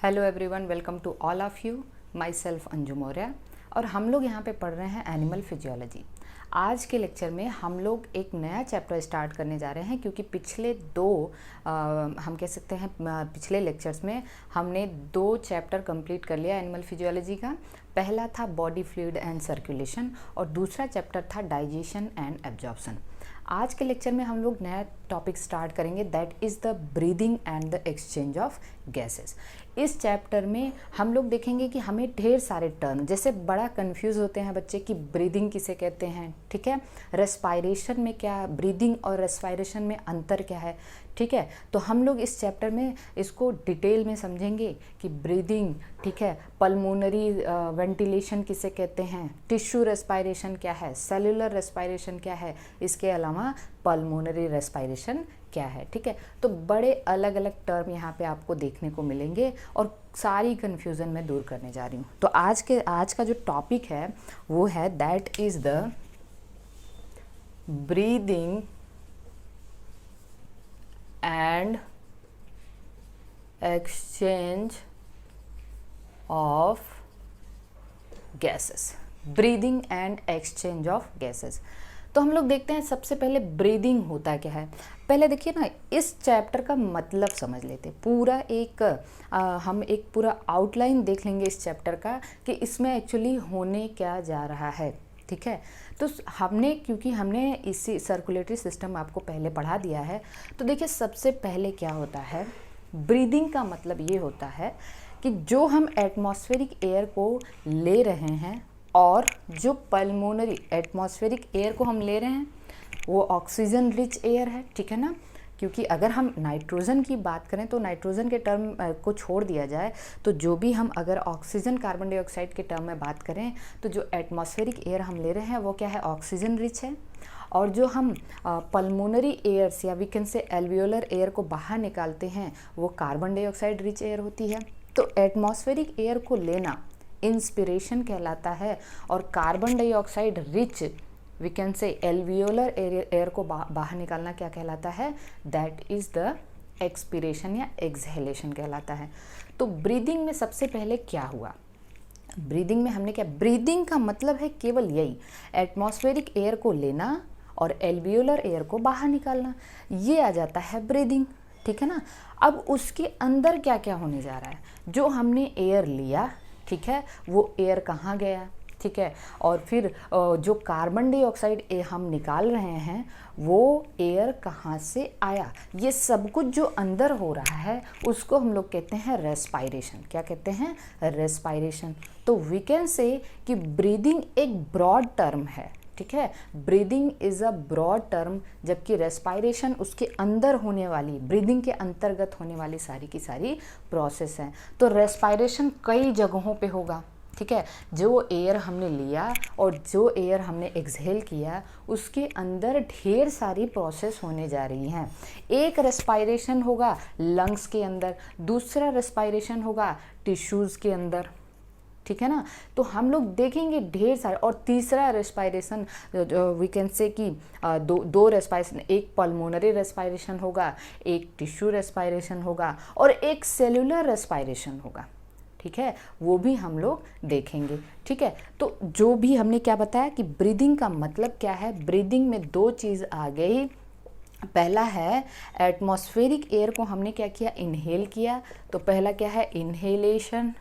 Hello everyone, welcome to all of you. Myself Anju Maurya और हम लोग यहाँ पे पढ़ रहे हैं एनिमल फिजियोलॉजी। आज के लेक्चर में हम लोग एक नया चैप्टर स्टार्ट करने जा रहे हैं क्योंकि पिछले हम कह सकते हैं पिछले लेक्चर्स में हमने 2 चैप्टर कंप्लीट कर लिया एनिमल फिजियोलॉजी का। पहला था बॉडी फ्लूइड एंड सर्कुलेशन और दूसरा चैप्टर था डाइजेशन एंड एब्जॉर्प्शन। आज के लेक्चर में हम लोग नया टॉपिक स्टार्ट करेंगे, that is the breathing and the exchange of gases. इस चैप्टर में हम लोग देखेंगे कि हमें ढेर सारे टर्म, जैसे बड़ा कंफ्यूज होते हैं बच्चे कि ब्रीदिंग किसे कहते हैं, ठीक है, रेस्पायरेशन में क्या, ब्रीदिंग और रेस्पायरेशन में अंतर क्या है, ठीक है। तो हम लोग इस चैप्टर में इसको डिटेल में समझेंगे कि ब्रीदिंग, ठीक है, पल्मोनरी वेंटिलेशन किसे कहते हैं, टिश्यू रेस्पायरेशन क्या है, सेलुलर रेस्पायरेशन क्या है, इसके अलावा पल्मोनरी रेस्पायरेशन क्या है, ठीक है। तो बड़े अलग अलग टर्म यहाँ पे आपको देखने को मिलेंगे और सारी कन्फ्यूज़न मैं दूर करने जा रही हूँ। तो आज का जो टॉपिक है वो है that is the breathing and exchange of gases. Breathing and exchange of gases. तो हम लोग देखते हैं सबसे पहले ब्रीदिंग होता क्या है। पहले देखिए ना, इस चैप्टर का मतलब समझ लेते पूरा हम एक पूरा आउटलाइन देख लेंगे इस चैप्टर का कि इसमें एक्चुअली होने क्या जा रहा है, ठीक है। तो क्योंकि हमने इसी सर्कुलेटरी सिस्टम आपको पहले पढ़ा दिया है, तो देखिए सबसे पहले क्या होता है, ब्रीदिंग का मतलब ये होता है कि जो हम एटमॉस्फेरिक एयर को ले रहे हैं और जो पल्मोनरी एटमॉस्फेरिक एयर को हम ले रहे हैं वो ऑक्सीजन रिच एयर है, ठीक है ना। क्योंकि अगर हम नाइट्रोजन की बात करें तो नाइट्रोजन के टर्म को छोड़ दिया जाए तो जो भी हम अगर ऑक्सीजन कार्बन डाइऑक्साइड के टर्म में बात करें तो जो एटमॉस्फेरिक एयर हम ले रहे हैं वो क्या है, ऑक्सीजन रिच है। और जो हम पल्मोनरी एयर्स या we can say alveolar air को बाहर निकालते हैं वो कार्बन डाइऑक्साइड रिच एयर होती है। तो एटमॉस्फेरिक एयर को लेना इंस्पिरेशन कहलाता है और carbon dioxide rich we can say alveolar air को बाहर निकालना क्या कहलाता है, दैट इज़ द एक्सपिरेशन या एक्सहेलेशन कहलाता है। तो ब्रीदिंग में सबसे पहले क्या हुआ, ब्रीदिंग में हमने क्या, ब्रीदिंग का मतलब है केवल यही, एटमॉस्फेरिक एयर को लेना और एल्वियोलर एयर को बाहर निकालना, ये आ जाता है ब्रीदिंग, ठीक है ना। अब उसके अंदर क्या क्या होने जा रहा है, जो हमने एयर लिया, ठीक है, वो एयर कहाँ गया, ठीक है, और फिर जो कार्बन डाइऑक्साइड हम निकाल रहे हैं वो एयर कहाँ से आया, ये सब कुछ जो अंदर हो रहा है उसको हम लोग कहते हैं रेस्पायरेशन। क्या कहते हैं, रेस्पायरेशन। तो वी कैन से कि ब्रीदिंग एक ब्रॉड टर्म है, ठीक है, breathing is a broad term, जबकि रेस्पायरेशन उसके अंदर होने वाली, ब्रीदिंग के अंतर्गत होने वाली सारी की सारी प्रोसेस है। तो रेस्पायरेशन कई जगहों पे होगा, ठीक है, जो एयर हमने लिया और जो एयर हमने एक्सहेल किया उसके अंदर ढेर सारी प्रोसेस होने जा रही हैं। एक रेस्पायरेशन होगा लंग्स के अंदर, दूसरा रेस्पायरेशन होगा टिश्यूज़ के अंदर, ठीक है ना। तो हम लोग देखेंगे ढेर सारे, और तीसरा रेस्पायरेशन वी कैन से कि दो रेस्पायरेशन, एक पल्मोनरी रेस्पायरेशन होगा, एक टिश्यू रेस्पायरेशन होगा और एक सेलुलर रेस्पायरेशन होगा, ठीक है, वो भी हम लोग देखेंगे, ठीक है। तो जो भी हमने क्या बताया कि ब्रीदिंग का मतलब क्या है, ब्रीदिंग में 2 चीज़ आ गई। पहला है एटमॉस्फेरिक एयर को हमने क्या किया, इनहेल किया, तो पहला क्या है, इनहेलेशन,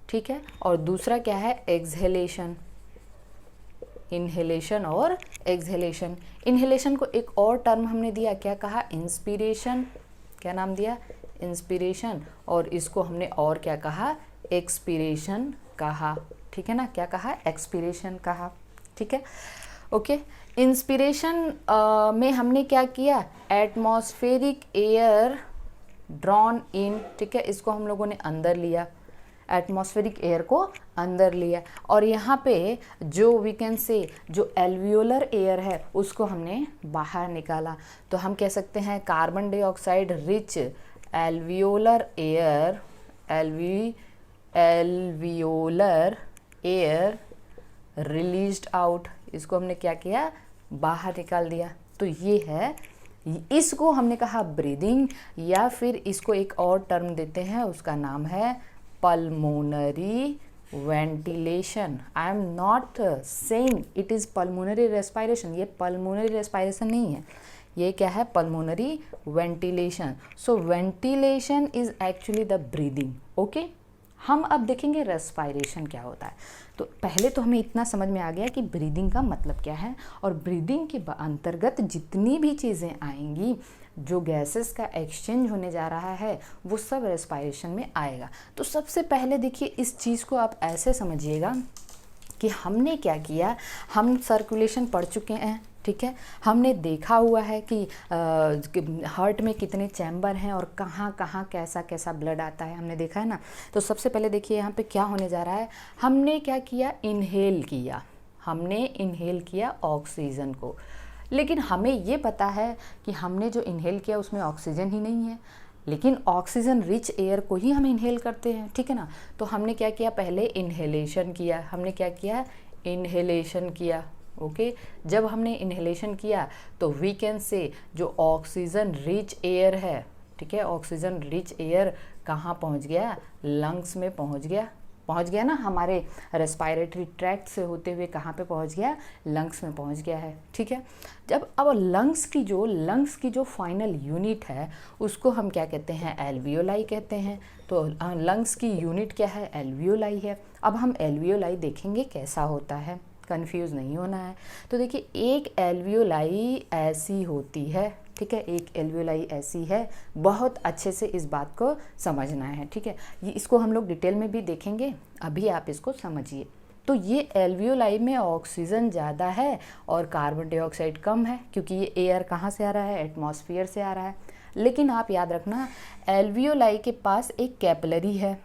ठीक है, और दूसरा क्या है, एक्सहेलेशन। इनहेलेशन और एक्सहेलेशन। इनहेलेशन को एक और टर्म हमने दिया, क्या कहा, इंस्पिरेशन। क्या नाम दिया, इंस्पिरेशन। और इसको हमने और क्या कहा, एक्सपिरेशन कहा, ठीक है ना। क्या कहा, एक्सपिरेशन कहा, ठीक है, ओके। इंस्पिरेशन में हमने क्या किया, एटमॉस्फेरिक एयर ड्रॉन इन, ठीक है, इसको हम लोगों ने अंदर लिया, एटमॉस्फेरिक एयर को अंदर लिया, और यहाँ पे जो वी कैन से जो एल्वियोलर एयर है उसको हमने बाहर निकाला। तो हम कह सकते हैं carbon dioxide rich alveolar air, alveolar air released out, इसको हमने क्या किया, बाहर निकाल दिया। तो ये है इसको हमने कहा ब्रीदिंग, या फिर इसको एक और टर्म देते हैं, उसका नाम है pulmonary ventilation. I am not saying it is pulmonary respiration, ये पल्मोनरी रेस्पायरेशन नहीं है, ये क्या है, pulmonary ventilation. So ventilation is actually the breathing. Okay, हम अब देखेंगे रेस्पायरेशन क्या होता है। तो पहले तो हमें इतना समझ में आ गया कि ब्रीदिंग का मतलब क्या है, और ब्रीदिंग के अंतर्गत जितनी भी चीज़ें आएंगी, जो गैसेस का एक्सचेंज होने जा रहा है, वो सब रेस्पायरेशन में आएगा। तो सबसे पहले देखिए, इस चीज़ को आप ऐसे समझिएगा कि हमने क्या किया, हम सर्कुलेशन पढ़ चुके हैं, ठीक है, हमने देखा हुआ है कि हार्ट में कितने चैम्बर हैं और कहाँ कहाँ कैसा कैसा ब्लड आता है, हमने देखा है ना। तो सबसे पहले देखिए यहाँ पे क्या होने जा रहा है, हमने क्या किया, इनहेल किया, हमने इनहेल किया ऑक्सीजन को। लेकिन हमें ये पता है कि हमने जो इनहेल किया उसमें ऑक्सीजन ही नहीं है, लेकिन ऑक्सीजन रिच एयर को ही हम इनहेल करते हैं, ठीक है ना। तो हमने क्या किया, पहले इनहेलेशन किया, हमने क्या किया, इनहेलेशन किया। ओके, जब हमने इनहेलेशन किया तो वी कैन से जो ऑक्सीजन रिच एयर है, ठीक है, ऑक्सीजन रिच एयर कहाँ पहुँच गया, लंग्स में पहुँच गया ना, हमारे रेस्पायरेटरी ट्रैक्ट से होते हुए कहाँ पे पहुँच गया, लंग्स में पहुँच गया है, ठीक है। जब अब लंग्स की जो फाइनल यूनिट है उसको हम क्या कहते हैं, एल्वियोलाई कहते हैं। तो लंग्स की यूनिट क्या है, एल्वियोलाई है। अब हम एल्वियोलाई देखेंगे कैसा होता है, कंफ्यूज नहीं होना है। तो देखिए, एक एल्वियोलाई ऐसी होती है, ठीक है, एक एल्वियोलाई ऐसी है, बहुत अच्छे से इस बात को समझना है, ठीक है। ये इसको हम लोग डिटेल में भी देखेंगे, अभी आप इसको समझिए। तो ये एल्वियोलाई में ऑक्सीजन ज़्यादा है और कार्बन डाइऑक्साइड कम है, क्योंकि ये एयर कहाँ से आ रहा है, एटमॉस्फेयर से आ रहा है। लेकिन आप याद रखना, एल्वियोलाई के पास एक कैपिलरी है,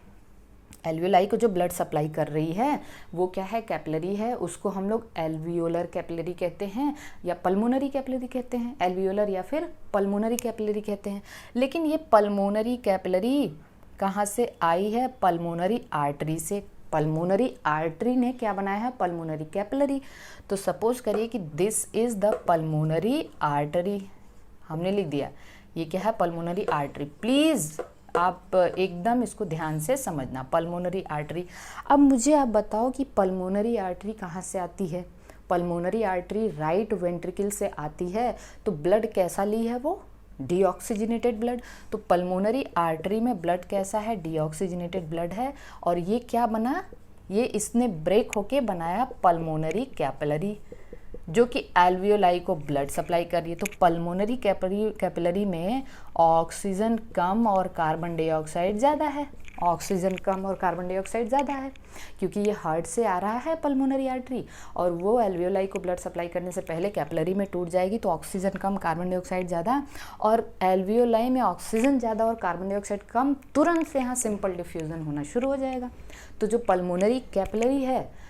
एल्वियोलाई को जो ब्लड सप्लाई कर रही है वो क्या है, कैपिलरी है, उसको हम लोग एल्वियोलर कैपिलरी कहते हैं या पल्मोनरी कैपिलरी कहते हैं, एल्वियोलर या फिर पल्मोनरी कैपिलरी कहते हैं। लेकिन ये पल्मोनरी कैपिलरी कहाँ से आई है, पल्मोनरी आर्टरी से। पल्मोनरी आर्टरी ने क्या बनाया है, पल्मोनरी कैपिलरी। तो सपोज करिए कि this is the pulmonary artery, हमने लिख दिया, ये क्या है, पल्मोनरी आर्टरी। प्लीज़ आप एकदम इसको ध्यान से समझना, पल्मोनरी आर्टरी। अब मुझे आप बताओ कि पल्मोनरी आर्टरी कहाँ से आती है। पल्मोनरी आर्टरी राइट वेंट्रिकल से आती है। तो ब्लड कैसा ली है वो, डीऑक्सीजनेटेड ब्लड। तो पल्मोनरी आर्टरी में ब्लड कैसा है, डीऑक्सीजनेटेड ब्लड है। और ये क्या बना, ये इसने ब्रेक होके बनाया पल्मोनरी कैपिलरी, जो कि एल्वियोलाई को ब्लड सप्लाई कर रही है। तो पल्मोनरी कैपिलरी में ऑक्सीजन कम और कार्बन डाइऑक्साइड ज़्यादा है, ऑक्सीजन कम और कार्बन डाइऑक्साइड ज़्यादा है, क्योंकि ये हार्ट से आ रहा है पल्मोनरी आर्टरी, और वो एल्वियोलाई को ब्लड सप्लाई करने से पहले कैपिलरी में टूट जाएगी। तो ऑक्सीजन कम, कार्बन डाइऑक्साइड ज़्यादा, और एल्वियोलाई में ऑक्सीजन ज़्यादा और कार्बन डाइऑक्साइड कम, तुरंत से यहाँ सिंपल डिफ्यूज़न होना शुरू हो जाएगा। तो जो पल्मोनरी कैपिलरी है,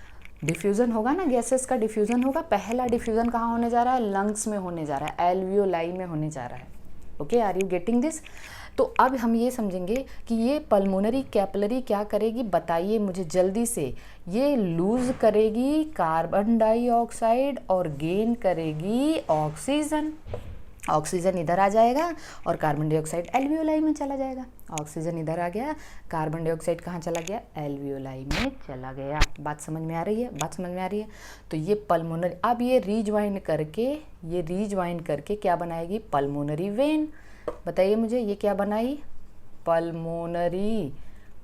डिफ्यूज़न होगा ना, गैसेस का डिफ्यूज़न होगा। पहला डिफ्यूज़न कहाँ होने जा रहा है, लंग्स में होने जा रहा है, एल्वियोलाई में होने जा रहा है। Okay, are you getting this. तो अब हम ये समझेंगे कि ये पल्मोनरी कैपिलरी क्या करेगी, बताइए मुझे जल्दी से। ये लूज़ करेगी कार्बन डाइऑक्साइड और गेन करेगी ऑक्सीजन। ऑक्सीजन इधर आ जाएगा और कार्बन डाइऑक्साइड एल्वियोलाई में चला जाएगा। ऑक्सीजन इधर आ गया, कार्बन डाइऑक्साइड कहाँ चला गया, एल्वियोलाई में चला गया। बात समझ में आ रही है, बात समझ में आ रही है। तो ये पल्मोनरी, अब ये रीज्वाइन करके क्या बनाएगी, पल्मोनरी वेन। बताइए मुझे, ये क्या बनाई, पल्मोनरी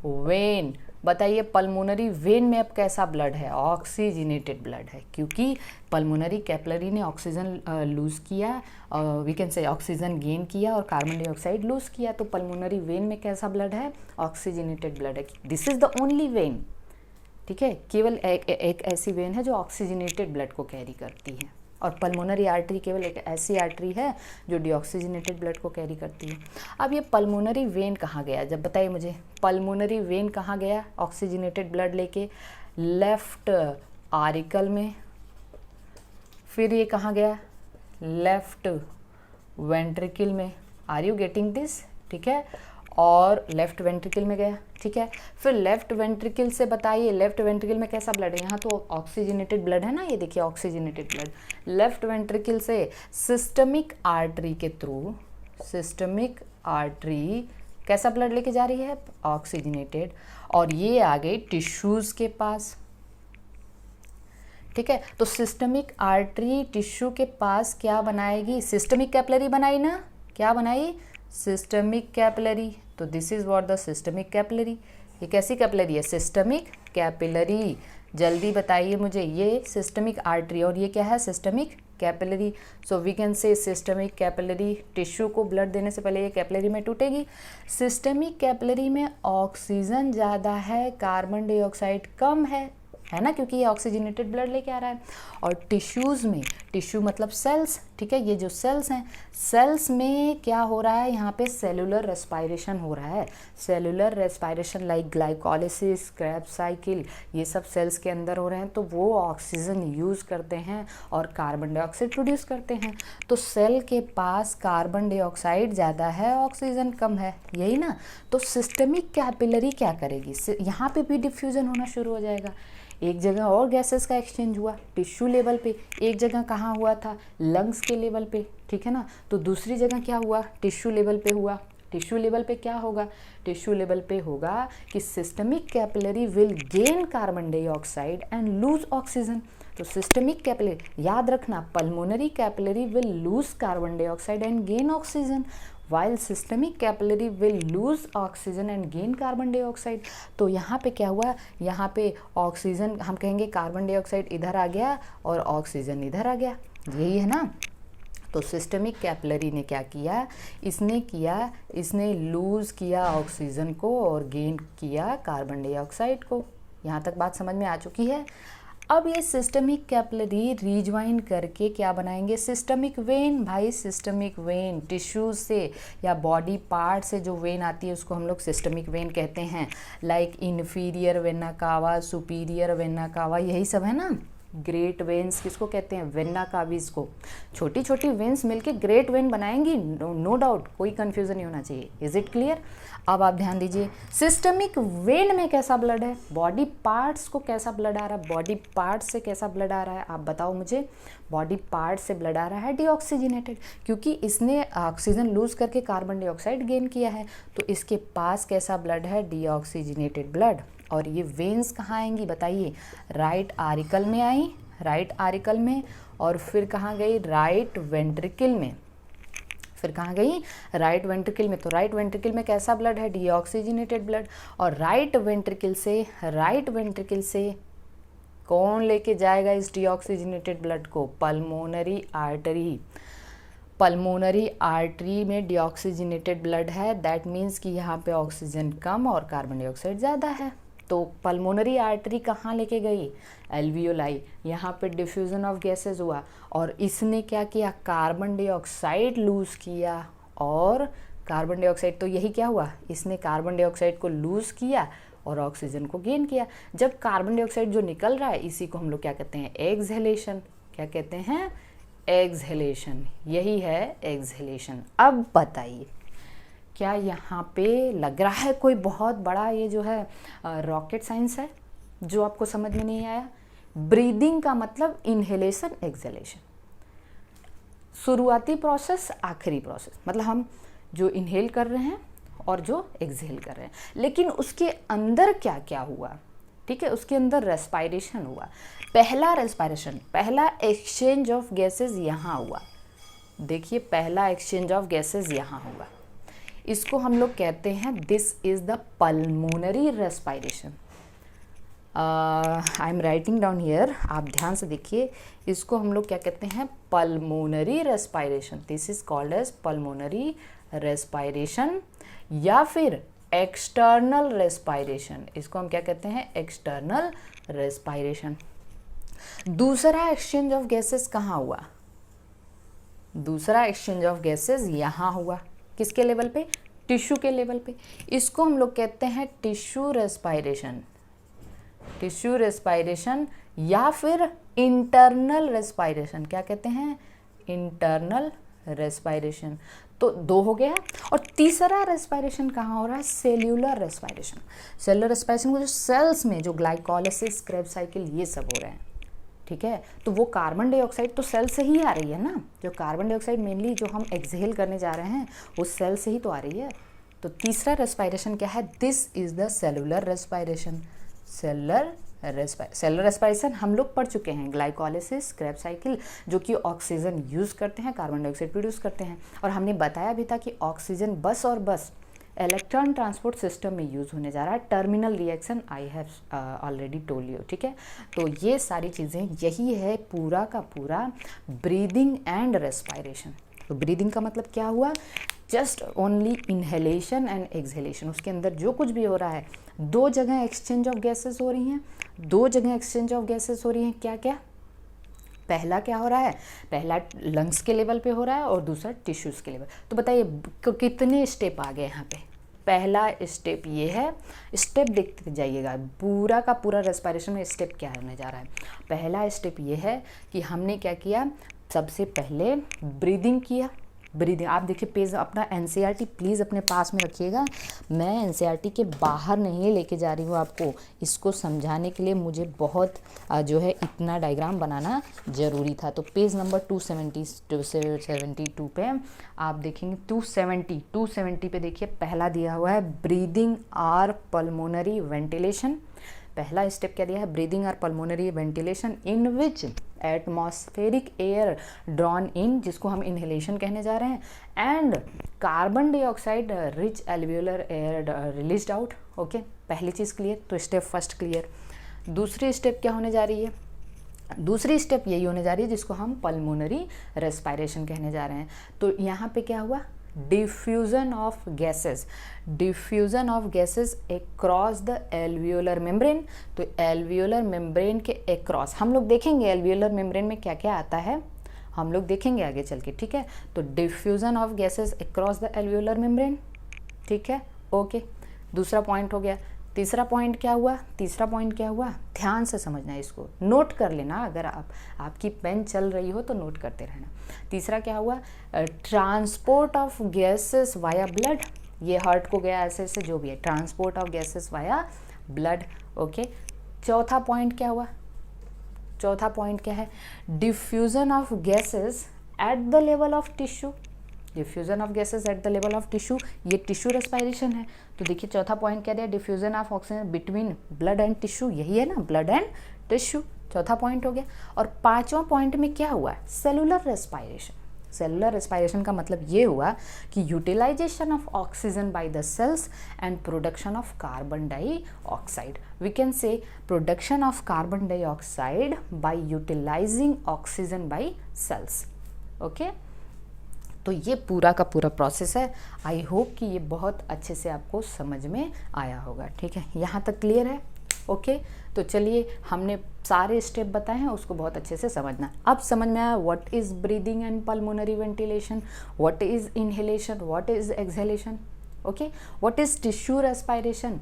वेन। बताइए पल्मोनरी वेन में अब कैसा ब्लड है, ऑक्सीजनेटेड ब्लड है, क्योंकि पल्मोनरी कैपिलरी ने ऑक्सीजन लूज़ किया, we can say oxygen gain किया और कार्बन डाइऑक्साइड लूज़ किया। तो पल्मोनरी वेन में कैसा ब्लड है, ऑक्सीजनेटेड ब्लड है। This is the only when, ठीक है, केवल एक ऐसी वेन है जो ऑक्सीजनेटेड ब्लड को कैरी करती है। और पल्मोनरी आर्टरी केवल एक ऐसी आर्टरी है जो डीऑक्सीजनेटेड ब्लड को कैरी करती है। अब ये पल्मोनरी वेन कहाँ गया, जब बताइए मुझे, पल्मोनरी वेन कहाँ गया ऑक्सीजनेटेड ब्लड लेके, लेफ्ट आरिकल में। फिर ये कहाँ गया, लेफ्ट वेंट्रिकल में। आर यू गेटिंग दिस, ठीक है। और लेफ्ट वेंट्रिकल में गया, ठीक है। फिर लेफ्ट वेंट्रिकल से बताइए, लेफ्ट वेंट्रिकल में कैसा ब्लड है, यहाँ तो ऑक्सीजनेटेड ब्लड है ना, ये देखिए ऑक्सीजनेटेड ब्लड। लेफ्ट वेंट्रिकल से सिस्टमिक आर्टरी के थ्रू, सिस्टमिक आर्टरी कैसा ब्लड लेके जा रही है, ऑक्सीजनेटेड, और ये आ गई टिश्यूज़ के पास, ठीक है। तो सिस्टमिक आर्टरी टिश्यू के पास क्या बनाएगी, सिस्टमिक कैपिलरी बनाई ना, क्या बनाई, सिस्टमिक कैपिलरी। तो this is what the systemic capillary. ये कैसी कैपिलरी है, सिस्टमिक कैपिलरी। जल्दी बताइए मुझे, ये सिस्टमिक आर्टरी और ये क्या है, systemic capillary. So we can say systemic capillary, tissue को ब्लड देने से पहले ये कैपिलरी में टूटेगी। सिस्टमिक कैपिलरी में ऑक्सीजन ज़्यादा है, कार्बन डाइऑक्साइड कम है ना, क्योंकि ये ऑक्सीजनेटेड ब्लड लेके आ रहा है। और टिश्यूज़ में, टिश्यू मतलब सेल्स, ठीक है, ये जो सेल्स हैं, सेल्स में क्या हो रहा है, यहाँ पे सेलुलर रेस्पायरेशन हो रहा है। Cellular respiration like glycolysis, Krebs cycle, ये सब सेल्स के अंदर हो रहे हैं। तो वो ऑक्सीजन यूज़ करते हैं और कार्बन डाइऑक्साइड प्रोड्यूस करते हैं। तो सेल के पास कार्बन डाइऑक्साइड ज़्यादा है, ऑक्सीजन कम है, यही ना। तो सिस्टमिक कैपिलरी क्या करेगी, यहाँ पे भी डिफ्यूज़न होना शुरू हो जाएगा। एक जगह और गैसेस का एक्सचेंज हुआ टिश्यू लेवल पे, एक जगह कहाँ हुआ था, लंग्स के लेवल पे, ठीक है ना। तो दूसरी जगह क्या हुआ, टिश्यू लेवल पे हुआ। टिश्यू लेवल पे क्या होगा, टिश्यू लेवल पे होगा कि systemic capillary will gain carbon dioxide and lose oxygen. तो सिस्टमिक कैपिलरी याद रखना, pulmonary capillary will lose carbon dioxide and gain oxygen, while systemic capillary will lose oxygen and gain carbon dioxide। तो यहाँ पे क्या हुआ, यहाँ पे ऑक्सीजन, हम कहेंगे कार्बन डाइऑक्साइड इधर आ गया और ऑक्सीजन इधर आ गया, यही है ना। तो सिस्टमिक कैपिलरी ने क्या किया, इसने लूज़ किया ऑक्सीजन को और गेन किया कार्बन डाइऑक्साइड को। यहाँ तक बात समझ में आ चुकी है। अब ये सिस्टमिक कैपिलरी रीज्वाइन करके क्या बनाएंगे, सिस्टमिक वेन। भाई सिस्टमिक वेन टिश्यू से या बॉडी पार्ट से जो वेन आती है उसको हम लोग सिस्टमिक वेन कहते हैं। Like inferior vena cava, superior vena cava, यही सब है ना। ग्रेट वेन्स किसको कहते हैं, वेना कावीज को। छोटी छोटी वेन्स मिलके ग्रेट वेन बनाएंगी, नो डाउट, कोई कंफ्यूजन नहीं होना चाहिए। Is it clear. अब आप ध्यान दीजिए, सिस्टमिक वेन में कैसा ब्लड है, बॉडी पार्ट्स को कैसा ब्लड आ रहा है, बॉडी पार्ट्स से कैसा ब्लड आ रहा है, आप बताओ मुझे। बॉडी पार्ट से ब्लड आ रहा है डीऑक्सीजनेटेड, क्योंकि इसने ऑक्सीजन लूज करके कार्बन डाइऑक्साइड गेन किया है। तो इसके पास कैसा ब्लड है, डीऑक्सीजनेटेड ब्लड। और ये वेन्स कहाँ आएंगी बताइए, राइट आरिकल में आई, राइट आरिकल में, और फिर कहाँ गई, राइट वेंट्रिकल में। फिर कहाँ गई, राइट वेंट्रिकल में। तो राइट वेंट्रिकल में कैसा ब्लड है, डीऑक्सीजनेटेड ब्लड। और राइट वेंट्रिकल से कौन लेके जाएगा इस डीऑक्सीजनेटेड ब्लड को, पल्मोनरी आर्टरी। पल्मोनरी आर्टरी में डीऑक्सीजनेटेड ब्लड है, दैट मीन्स कि यहाँ पे ऑक्सीजन कम और कार्बन डाइऑक्साइड ज़्यादा है। तो पल्मोनरी आर्टरी कहाँ लेके गई, एल्वियोलाई, यहाँ पे डिफ्यूजन ऑफ गैसेस हुआ और इसने क्या किया, कार्बन डाइऑक्साइड लूज़ किया। और कार्बन डाइऑक्साइड, तो यही क्या हुआ, इसने कार्बन डाइऑक्साइड को लूज़ किया और ऑक्सीजन को गेन किया। जब कार्बन डाइऑक्साइड जो निकल रहा है इसी को हम लोग क्या कहते हैं, एक्सहेलेशन। क्या कहते हैं, एक्सहेलेशन, यही है एक्सहेलेशन। अब बताइए, क्या यहाँ पे लग रहा है कोई बहुत बड़ा ये जो है रॉकेट साइंस है जो आपको समझ में नहीं आया। ब्रीदिंग का मतलब इनहेलेशन, एक्सहेलेशन, शुरुआती प्रोसेस, आखिरी प्रोसेस, मतलब हम जो इनहेल कर रहे हैं और जो एक्सहेल कर रहे हैं। लेकिन उसके अंदर क्या क्या हुआ, ठीक है, उसके अंदर रेस्पायरेशन हुआ। पहला रेस्पायरेशन, पहला एक्सचेंज ऑफ गैसेस यहाँ हुआ। देखिए पहला एक्सचेंज ऑफ गैसेस यहाँ हुआ, इसको हम लोग कहते हैं, this is the pulmonary respiration. I am writing down here, आप ध्यान से देखिए, इसको हम लोग क्या कहते हैं, pulmonary respiration. This is called as pulmonary respiration या फिर एक्सटर्नल रेस्पायरेशन, इसको हम क्या कहते हैं, एक्सटर्नल रेस्पायरेशन। दूसरा एक्सचेंज ऑफ गैसेस कहाँ हुआ, दूसरा एक्सचेंज ऑफ गैसेस यहाँ हुआ, किसके लेवल पे, टिश्यू के लेवल पे। इसको हम लोग कहते हैं टिश्यू रेस्पायरेशन, टिश्यू रेस्पायरेशन या फिर इंटरनल रेस्पायरेशन। क्या कहते हैं, इंटरनल रेस्पायरेशन। तो 2 हो गया। और तीसरा रेस्पिरेशन कहाँ हो रहा है? Cellular respiration. सेलुलर रेस्पिरेशन को जो सेल्स में जो ग्लाइकोलाइसिस, क्रेब्स साइकिल ये सब हो रहे हैं, ठीक है। तो वो कार्बन डाइऑक्साइड तो सेल से ही आ रही है ना, जो कार्बन डाइऑक्साइड मेनली जो हम एक्सहेल करने जा रहे हैं वो सेल से ही तो आ रही है। तो तीसरा रेस्पिरेशन क्या है? This is the cellular respiration. Cellular respiration हम लोग पढ़ चुके हैं, ग्लाइकोलाइसिस, क्रेब्स साइकिल, जो कि ऑक्सीजन यूज़ करते हैं, कार्बन डाइऑक्साइड प्रोड्यूस करते हैं। और हमने बताया भी था कि ऑक्सीजन बस और बस इलेक्ट्रॉन ट्रांसपोर्ट सिस्टम में यूज़ होने जा रहा है। Terminal reaction I have already told you, ठीक है। तो ये सारी चीज़ें, यही है पूरा का पूरा ब्रीदिंग एंड रेस्पिरेशन। तो ब्रीदिंग का मतलब क्या हुआ? Just only inhalation and exhalation. उसके अंदर जो कुछ भी हो रहा है, 2 जगह एक्सचेंज ऑफ गैसेस हो रही हैं, 2 जगह एक्सचेंज ऑफ गैसेस हो रही हैं। क्या क्या? पहला क्या हो रहा है? पहला लंग्स के लेवल पे हो रहा है और दूसरा टिश्यूज़ के लेवल। तो बताइए कितने स्टेप आ गए यहाँ पे? पहला स्टेप ये है, स्टेप देखते जाइएगा, पूरा का पूरा रेस्पिरेशन में स्टेप क्या होने जा रहा है। पहला स्टेप ये है कि हमने क्या किया, सबसे पहले ब्रीदिंग किया। ब्रीदिंग आप देखिए, पेज अपना एनसीईआरटी प्लीज़ अपने पास में रखिएगा। मैं एनसीईआरटी के बाहर नहीं लेके जा रही हूँ आपको, इसको समझाने के लिए मुझे बहुत जो है इतना डायग्राम बनाना ज़रूरी था। तो पेज नंबर 272 पे आप देखेंगे, 270 पे देखिए, पहला दिया हुआ है ब्रीदिंग और पल्मोनरी वेंटिलेशन। पहला स्टेप क्या दिया है? ब्रीदिंग और pulmonary ventilation in which atmospheric air drawn in, जिसको हम इनहेलेशन कहने जा रहे हैं, and carbon dioxide rich alveolar air released out. Okay, पहली चीज़ क्लियर। तो स्टेप फर्स्ट क्लियर। दूसरी स्टेप क्या होने जा रही है? दूसरी स्टेप यही होने जा रही है जिसको हम पल्मोनरी रेस्पिरेशन कहने जा रहे हैं। तो यहाँ पे क्या हुआ? Diffusion of gases, diffusion of gases across the alveolar membrane. तो एल्वियोलर मेम्ब्रेन के अक्रॉस हम लोग देखेंगे एल्वियोलर मेम्ब्रेन में क्या क्या आता है, हम लोग देखेंगे आगे चल के, ठीक है। तो diffusion of gases across the alveolar membrane, ठीक है, ओके। दूसरा पॉइंट हो गया। तीसरा पॉइंट क्या हुआ? तीसरा पॉइंट क्या हुआ? ध्यान से समझना है, इसको नोट कर लेना। अगर आपकी पेन चल रही हो तो नोट करते रहना। तीसरा क्या हुआ? Transport of gases via blood. ये हार्ट को गया, ऐसे ऐसे जो भी है, transport of gases via blood, okay. चौथा पॉइंट क्या हुआ? चौथा पॉइंट क्या है? Diffusion of gases at the level of tissue. Diffusion of gases at the level of tissue, ये टिश्यू रेस्पिरेशन है। तो देखिए चौथा पॉइंट क्या दिया? Diffusion of oxygen between blood and tissue, यही है ना, ब्लड एंड टिश्यू। चौथा पॉइंट हो गया। और पांचवा पॉइंट में क्या हुआ? Cellular respiration. सेलुलर रेस्पिरेशन का मतलब ये हुआ कि utilisation of oxygen by the cells and production of carbon dioxide. We can say production of carbon dioxide by utilising oxygen by cells, okay. तो ये पूरा का पूरा प्रोसेस है। आई होप कि ये बहुत अच्छे से आपको समझ में आया होगा, ठीक है। यहाँ तक क्लियर है? ओके। तो चलिए, हमने सारे स्टेप बताए हैं, उसको बहुत अच्छे से समझना। अब समझ में आया what is breathing and pulmonary ventilation, what is inhalation, what is exhalation, okay. What is tissue respiration,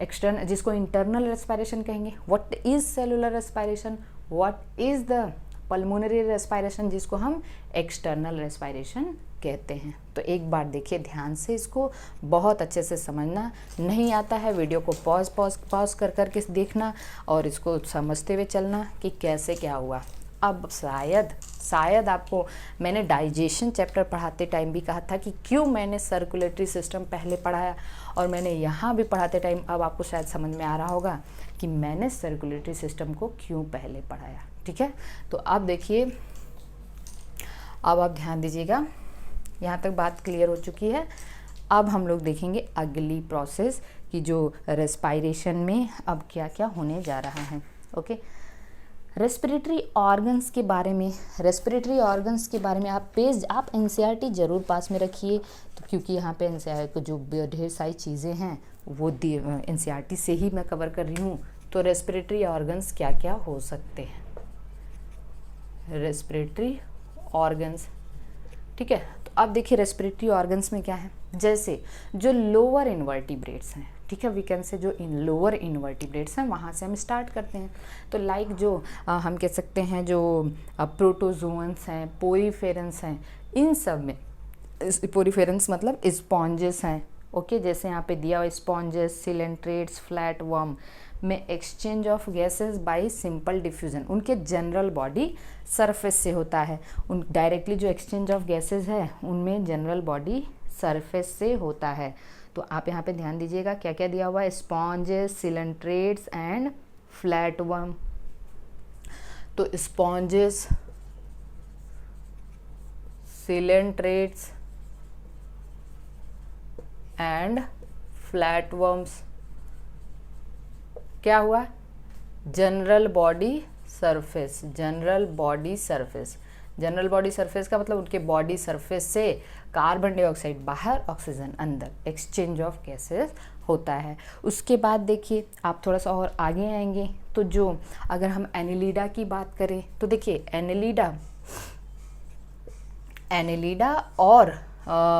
external, जिसको इंटरनल रेस्पिरेशन कहेंगे। What is cellular respiration, what is the pulmonary respiration, जिसको हम एक्सटर्नल रेस्पिरेशन कहते हैं। तो एक बार देखिए ध्यान से, इसको बहुत अच्छे से समझना। नहीं आता है वीडियो को पॉज कर करके देखना और इसको समझते हुए चलना कि कैसे क्या हुआ। अब शायद आपको मैंने डाइजेशन चैप्टर पढ़ाते टाइम भी कहा था कि क्यों मैंने सर्कुलेटरी सिस्टम पहले पढ़ाया, और मैंने यहाँ भी पढ़ाते टाइम अब आपको शायद समझ में आ रहा होगा कि मैंने सर्कुलेटरी सिस्टम को क्यों पहले पढ़ाया, ठीक है। तो अब देखिए, अब आप ध्यान दीजिएगा, यहाँ तक बात क्लियर हो चुकी है। अब हम लोग देखेंगे अगली प्रोसेस कि जो रेस्पिरेशन में अब क्या क्या होने जा रहा है, ओके। रेस्पिरेटरी ऑर्गन्स के बारे में, आप एनसीईआरटी ज़रूर पास में रखिए, तो क्योंकि यहाँ पे एनसीईआरटी को जो ढेर सारी चीज़ें हैं वो एनसीईआरटी से ही मैं कवर कर रही हूँ। तो रेस्पिरेटरी ऑर्गन्स क्या क्या हो सकते हैं, रेस्पिरेटरी ऑर्गन्स, ठीक है। तो अब देखिए रेस्पिरेटरी ऑर्गन्स में क्या है, जैसे जो लोअर इन्वर्टिब्रेट्स हैं, ठीक है, वी कैन से जो लोअर इन्वर्टिब्रेट्स हैं, वहाँ से हम स्टार्ट करते हैं। तो लाइक जो हम कह सकते हैं जो प्रोटोजोअन्स हैं, पोरीफेरेंस हैं, इन सब में स्पोरिफेरेंस मतलब स्पॉन्जेस हैं, ओके। जैसे यहाँ पे दिया हुआ स्पॉन्जेस, सिलेंट्रेट्स, फ्लैट वर्म में exchange of gases bye simple diffusion, उनके जनरल बॉडी सरफेस से होता है। उन डायरेक्टली जो एक्सचेंज ऑफ गैसेस है उनमें जनरल बॉडी सरफेस से होता है। तो आप यहाँ पे ध्यान दीजिएगा क्या क्या दिया हुआ है, sponges, coelenterates and flat worm. तो sponges, coelenterates and flat worms क्या हुआ, general body surface. General body surface, general body surface का मतलब उनके बॉडी सरफेस से कार्बन डाइऑक्साइड बाहर, ऑक्सीजन अंदर, एक्सचेंज ऑफ गैसेस होता है। उसके बाद देखिए आप थोड़ा सा और आगे आएंगे तो जो अगर हम एनेलिडा की बात करें तो देखिए एनेलिडा और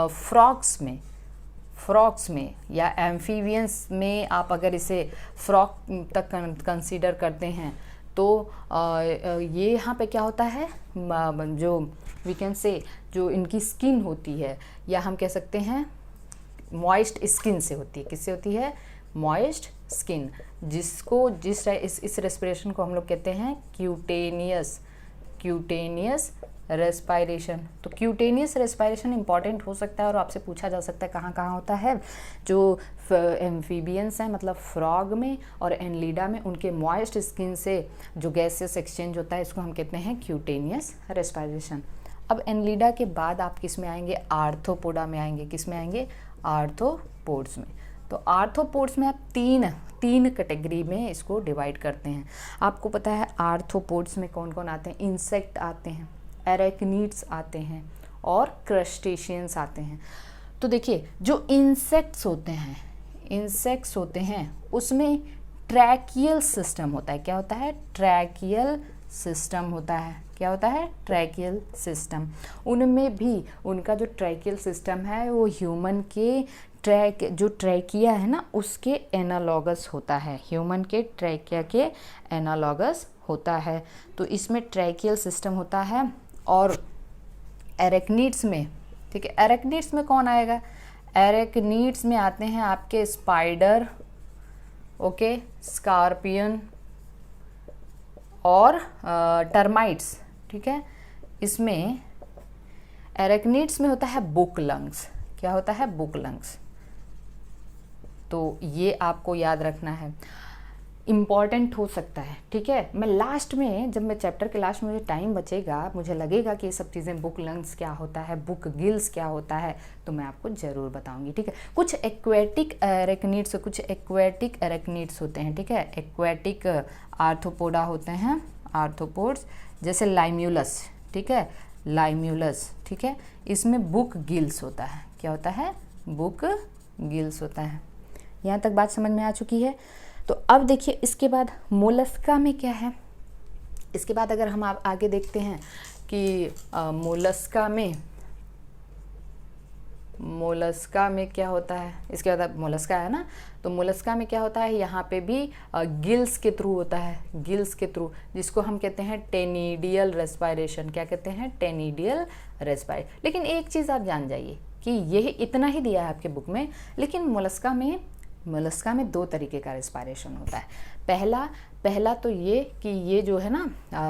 फ्रॉग्स में या एम्फीबियंस में आप अगर इसे फ्रॉग तक कंसीडर करते हैं तो ये यहाँ पे क्या होता है, जो वी कैन से जो इनकी स्किन होती है या हम कह सकते हैं मॉइस्ट स्किन से होती है। किससे होती है, मॉइस्ट स्किन, जिसको इस रेस्पिरेशन को हम लोग कहते हैं क्यूटेनियस रेस्पायरेशन। तो क्यूटेनियस रेस्पायरेशन इंपॉर्टेंट हो सकता है और आपसे पूछा जा सकता है कहाँ कहाँ होता है, जो एम्फीबियंस हैं मतलब फ्रॉग में और एनलिडा में, उनके मॉइस्ट स्किन से जो गैसेस एक्सचेंज होता है इसको हम कहते हैं क्यूटेनियस रेस्पायरेशन। अब एनलिडा के बाद आप किस में आएंगे, आर्थ्रोपोडा में आएंगे। किस में आएंगे, आर्थ्रोपोड्स में। तो आर्थ्रोपोड्स में आप तीन कैटेगरी में इसको डिवाइड करते हैं। आपको पता है आर्थ्रोपोड्स में कौन कौन आते हैं, इंसेक्ट आते हैं, एरेक्निड्स आते हैं और क्रस्टेशियंस आते हैं। तो देखिए जो इंसेक्ट्स होते हैं उसमें ट्रैकियल सिस्टम होता है। क्या होता है, ट्रैकियल सिस्टम होता है। क्या होता है, ट्रैकियल सिस्टम। उनमें भी उनका जो ट्रैकियल सिस्टम है वो ह्यूमन के जो ट्रैकिया है ना उसके एनालॉगस होता है, ह्यूमन के ट्रैकिया के एनालॉगस होता है। तो इसमें ट्रैकियल सिस्टम होता है। और एरेक्निड्स में, ठीक है, एरेक्निड्स में कौन आएगा, एरेक्निड्स में आते हैं आपके स्पाइडर, ओके, स्कॉर्पियन और टर्माइट्स, ठीक है। इसमें एरेक्निड्स में होता है बुक लंग्स। क्या होता है, बुक लंग्स। तो ये आपको याद रखना है, इम्पॉर्टेंट हो सकता है, ठीक है। मैं लास्ट में, जब मैं चैप्टर के लास्ट में मुझे टाइम बचेगा, मुझे लगेगा कि ये सब चीज़ें, बुक लंग्स क्या होता है, बुक गिल्स क्या होता है, तो मैं आपको ज़रूर बताऊंगी, ठीक है। कुछ एक्वेटिक एरेक्निड्स, कुछ एक्वेटिक एरेक्निड्स होते हैं, ठीक है। एक्वेटिक आर्थ्रोपोडा होते हैं, आर्थ्रोपोड्स, जैसे लाइम्यूलस, ठीक है, लाइम्यूलस, ठीक है। इसमें बुक गिल्स होता है। क्या होता है, बुक गिल्स होता है। यहाँ तक बात समझ में आ चुकी है। तो अब देखिए इसके बाद मोलस्का में क्या है। इसके बाद अगर हम आप आगे देखते हैं कि मोलस्का में क्या होता है, इसके बाद मोलस्का है ना, तो मोलस्का में क्या होता है, यहाँ पे भी गिल्स के थ्रू होता है, गिल्स के थ्रू, जिसको हम कहते हैं टेनिडियल रेस्पायरेशन। क्या कहते हैं, टेनिडियल रेस्पायरेशन। लेकिन एक चीज़ आप जान जाइए कि यही इतना ही दिया है आपके बुक में, लेकिन मोलस्का में दो तरीके का रेस्पायरेशन होता है। पहला तो ये कि ये जो है ना,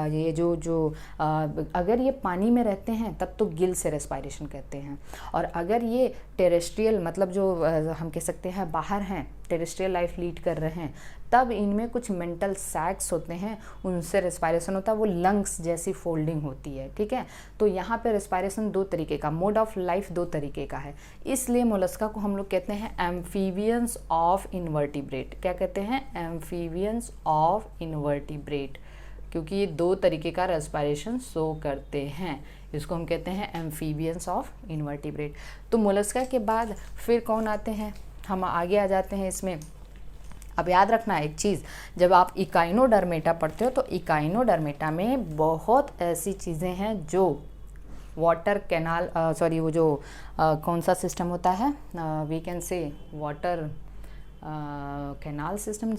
ये जो अगर ये पानी में रहते हैं तब तो गिल से रेस्पायरेशन कहते हैं, और अगर ये टेरेस्ट्रियल मतलब जो हम कह सकते हैं बाहर हैं, टेरेस्ट्रियल लाइफ लीड कर रहे हैं, तब इनमें कुछ मेंटल सैक्स होते हैं, उनसे रेस्पायरेशन होता है, वो लंग्स जैसी फोल्डिंग होती है, ठीक है। तो यहाँ पे रेस्पायरेशन दो तरीके का, मोड ऑफ लाइफ दो तरीके का है, इसलिए मोलस्का को हम लोग कहते हैं एम्फीबियंस ऑफ इनवर्टिब्रेट। क्या कहते हैं, एम्फीबियंस ऑफ इनवर्टिब्रेट, क्योंकि ये दो तरीके का रेस्पायरेशन शो करते हैं, इसको हम कहते हैं एम्फीबियंस ऑफ इनवर्टिब्रेट। तो मोलस्का के बाद फिर कौन आते हैं, हम आगे आ जाते हैं इसमें। अब याद रखना एक चीज़, जब आप इकाइनोडर्मेटा पढ़ते हो तो इकाइनोडर्मेटा में बहुत ऐसी चीज़ें हैं जो वाटर कैनाल वो जो कौन सा सिस्टम होता है, we can say water canal system,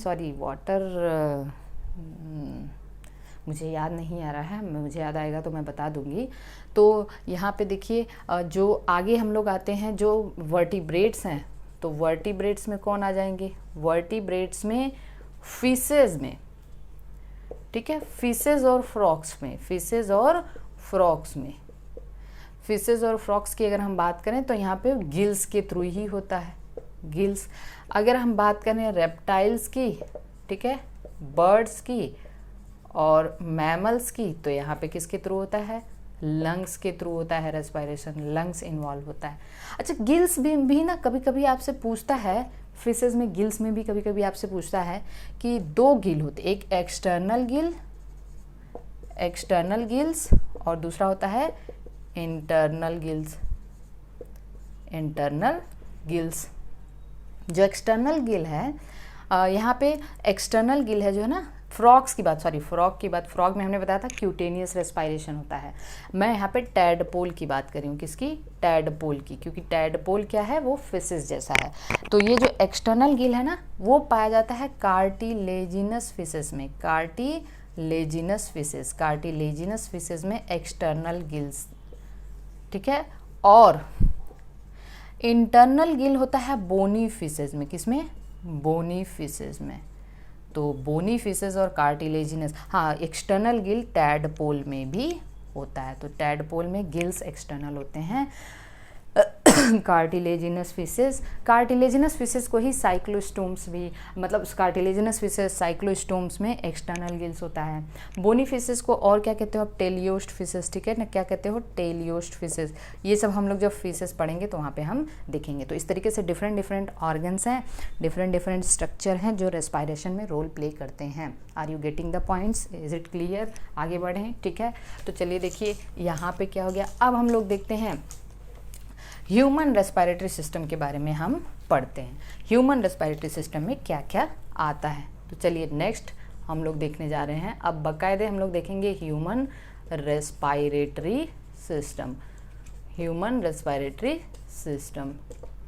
मुझे याद नहीं आ रहा है, मुझे याद आएगा तो मैं बता दूंगी। तो यहाँ पे देखिए जो आगे हम लोग आते हैं जो वर्टिब्रेट्स हैं, तो वर्टिब्रेट्स में कौन आ जाएंगे, वर्टिब्रेट्स में फिशेज में, ठीक है, फिशेज और फ्रॉक्स में, फिशेज और फ्रॉक्स में, फिशेज और फ्रॉक्स की अगर हम बात करें तो यहाँ पे गिल्स के थ्रू ही होता है, गिल्स। अगर हम बात करें रेप्टाइल्स की, ठीक है, बर्ड्स की और मैमल्स की, तो यहाँ पे किसके थ्रू होता है, लंग्स के थ्रू होता है रेस्पिरेशन, लंग्स इन्वॉल्व होता है। अच्छा, गिल्स भी ना कभी कभी आपसे पूछता है, फिशेज में गिल्स में भी कभी कभी आपसे पूछता है कि दो गिल होते, एक एक्सटर्नल गिल, एक्सटर्नल गिल्स, और दूसरा होता है इंटरनल गिल्स, इंटरनल गिल्स। जो एक्सटर्नल गिल है, यहाँ पे एक्सटर्नल गिल है जो है ना, फ्रॉग्स की बात, सॉरी फ्रॉग की बात, फ्रॉग में हमने बताया था क्यूटेनियस रेस्पिरेशन होता है। मैं यहाँ पे टैडपोल की बात कर रही हूँ, किसकी, टैडपोल की, क्योंकि टैडपोल क्या है, वो फिशेस जैसा है। तो ये जो एक्सटर्नल गिल है ना, वो पाया जाता है कार्टिलेजिनस फिशेस में, कार्टिलेजिनस फिशेस, कार्टिलेजिनस फिशेस में एक्सटर्नल गिल्स, ठीक है। और इंटरनल गिल होता है बोनी फिशेज में, किसमें, बोनी फिशेज में। तो बोनी फिशेज और कार्टिलेजिनस, हाँ, एक्सटर्नल गिल टैडपोल में भी होता है। तो टैडपोल में गिल्स एक्सटर्नल होते हैं। कार्टिलेजिनस फिशेस, कार्टिलेजिनस फिशेस को ही साइक्लोस्टोम्स भी, मतलब कार्टिलेजिनस फिशेस साइक्लोस्टोम्स में एक्सटर्नल गिल्स होता है। बोनी फिशेस को और क्या कहते हो आप, टेलियोस्ट फिशेस, ठीक है ना, क्या कहते हो, टेलियोस्ट फिशेस। ये सब हम लोग जब फिशेस पढ़ेंगे तो वहाँ पे हम देखेंगे। तो इस तरीके से डिफरेंट डिफरेंट ऑर्गन्स हैं, डिफरेंट डिफरेंट स्ट्रक्चर हैं जो रेस्पिरेशन में रोल प्ले करते हैं। Are you getting the points, is it clear? आगे बढ़ें, ठीक है। तो चलिए देखिए यहाँ पे क्या हो गया। अब हम लोग देखते हैं ह्यूमन रेस्पिरेटरी सिस्टम के बारे में हम पढ़ते हैं। ह्यूमन रेस्पिरेटरी सिस्टम में क्या क्या आता है। तो चलिए नेक्स्ट हम लोग देखने जा रहे हैं। अब बाकायदे हम लोग देखेंगे human respiratory system, human respiratory system,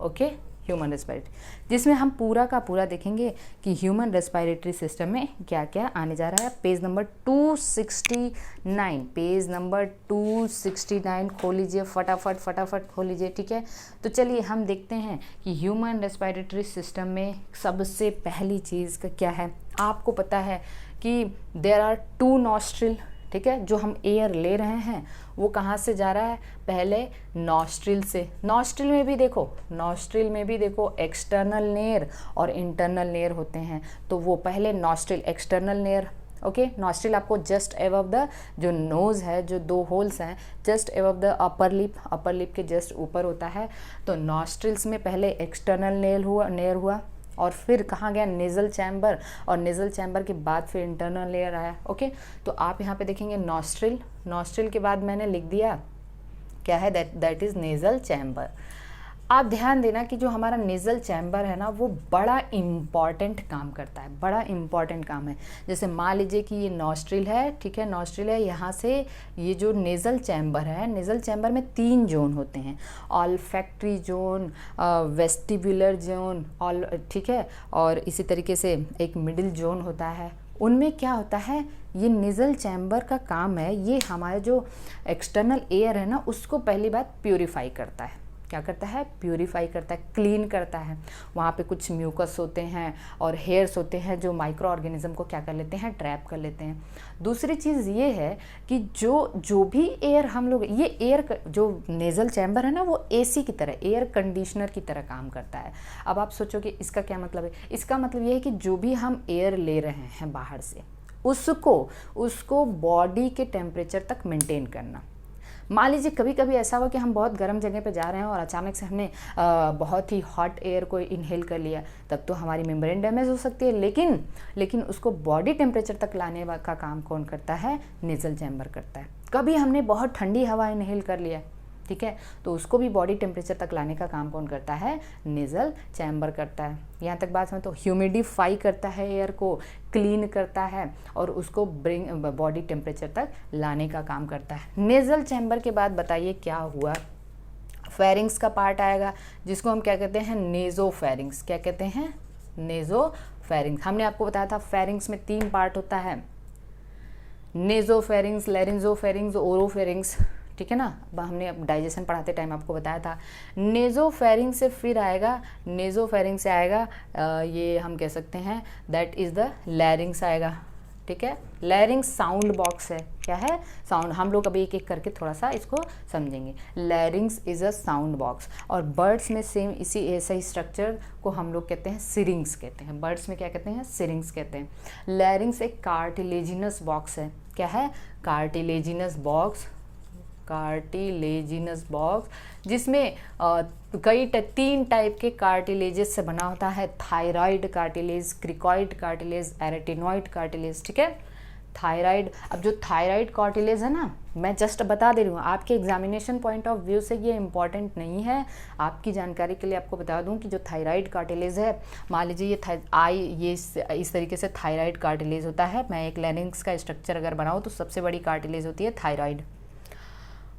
okay, human respiratory, जिसमें हम पूरा का पूरा देखेंगे कि ह्यूमन रेस्पिरेटरी सिस्टम में क्या क्या आने जा रहा है। पेज नंबर 269, पेज नंबर 269 खोल लीजिए, फटाफट फटाफट खोल लीजिए, ठीक है। तो चलिए हम देखते हैं कि ह्यूमन रेस्पिरेटरी सिस्टम में सबसे पहली चीज़ का क्या है। आपको पता है कि देयर आर 2 नॉस्ट्रिल, ठीक है, जो हम एयर ले रहे हैं वो कहाँ से जा रहा है, पहले नॉस्ट्रिल से। नॉस्ट्रिल में भी देखो, नॉस्ट्रिल में भी देखो एक्सटर्नल लेयर और इंटरनल लेयर होते हैं। तो वो पहले nostril, external layer, okay. Nostril आपको जस्ट एबव द, जो नोज़ है, जो 2 होल्स हैं, just above the upper lip, upper lip के जस्ट ऊपर होता है। तो नॉस्ट्रिल्स में पहले एक्सटर्नल लेयर हुआ और फिर कहाँ गया, नेज़ल चैम्बर, और नेज़ल चैम्बर के बाद फिर इंटरनल लेयर आया, ओके। तो आप यहाँ पे देखेंगे नॉस्ट्रिल, नॉस्ट्रिल के बाद मैंने लिख दिया क्या है, दैट इज़ नेज़ल चैम्बर। आप ध्यान देना कि जो हमारा नेज़ल चैम्बर है ना, वो बड़ा इम्पॉर्टेंट काम करता है, बड़ा इम्पॉर्टेंट काम है। जैसे मान लीजिए कि ये नॉस्ट्रिल है, ठीक है, नॉस्ट्रिल है, यहाँ से ये जो नेज़ल चैम्बर है, नेज़ल चैम्बर में 3 जोन होते हैं, ऑल्फैक्टरी जोन, वेस्टिबुलर जोन, ठीक है, और इसी तरीके से एक मिडिल जोन होता है। उनमें क्या होता है, ये नेज़ल चैम्बर का काम है, ये हमारे जो एक्सटर्नल एयर है ना, उसको पहली बात प्यूरिफाई करता है। क्या करता है, प्यूरिफाई करता है, क्लीन करता है। वहाँ पे कुछ म्यूकस होते हैं और हेयर्स होते हैं जो माइक्रो ऑर्गेनिज्म को क्या कर लेते हैं, ट्रैप कर लेते हैं। दूसरी चीज़ ये है कि जो भी एयर हम लोग, ये एयर जो नेज़ल चैम्बर है ना, वो एसी की तरह, एयर कंडीशनर की तरह काम करता है। अब आप सोचो कि इसका क्या मतलब है। इसका मतलब ये है कि जो भी हम एयर ले रहे हैं बाहर से, उसको बॉडी के टेम्परेचर तक मेंटेन करना। मान लीजिए कभी कभी ऐसा हुआ कि हम बहुत गर्म जगह पे जा रहे हैं और अचानक से हमने बहुत ही हॉट एयर को इनहेल कर लिया, तब तो हमारी मेम्ब्रेन डैमेज हो सकती है। लेकिन उसको बॉडी टेम्परेचर तक लाने का काम कौन करता है, नेज़ल चैम्बर करता है। कभी हमने बहुत ठंडी हवा इनहेल कर लिया, ठीक है, तो उसको भी बॉडी टेम्परेचर तक लाने का काम कौन करता है, नेज़ल चैम्बर करता है। यहाँ तक बात में तो ह्यूमिडिफाई करता है, एयर को क्लीन करता है और उसको बॉडी टेम्परेचर तक लाने का काम करता है। नेज़ल चैम्बर के बाद बताइए क्या हुआ, फेरिंग्स का पार्ट आएगा, जिसको हम क्या कहते हैं, नेज़ोफेरिंग्स। क्या कहते हैं, नेज़ोफेरिंग्स। हमने आपको बताया था फेरिंग्स में 3 पार्ट होता है, नेजोफेरिंग्स, लैरिंजोफेरिंग्स, ओरोफेरिंग्स, ठीक है ना। अब हमने अब डाइजेशन पढ़ाते टाइम आपको बताया था। नेजोफेरिंग से फिर आएगा, नेजोफेरिंग से आएगा ये हम कह सकते हैं दैट इज़ द लैरिंग्स आएगा, ठीक है। लैरिंग्स साउंड बॉक्स है, क्या है, साउंड। हम लोग अभी एक एक करके थोड़ा सा इसको समझेंगे। लैरिंग्स इज़ अ साउंड बॉक्स। और बर्ड्स में सेम इसी ऐसा ही स्ट्रक्चर को हम लोग कहते हैं सिरिंग्स कहते हैं। बर्ड्स में क्या कहते हैं, सिरिंग्स कहते हैं। लैरिंग्स एक कार्टिलेजिनस बॉक्स है, क्या है, कार्टिलेजिनस बॉक्स, कार्टिलेजिनस बॉक्स, जिसमें तीन टाइप के कार्टिलेजेस से बना होता है। Thyroid cartilage, cricoid cartilage, arytenoid cartilage, ठीक है। थायराइड, अब जो थायराइड कार्टिलेज है ना, मैं जस्ट बता दे रही हूँ, आपके एग्जामिनेशन पॉइंट ऑफ व्यू से ये इंपॉर्टेंट नहीं है, आपकी जानकारी के लिए आपको बता दूँ कि जो थायराइड कार्टिलेज है, मान लीजिए ये इस तरीके से थायराइड कार्टिलेज होता है। मैं एक लैरिंग्स का स्ट्रक्चर अगर बनाऊँ तो सबसे बड़ी कार्टिलेज होती है थायराइड,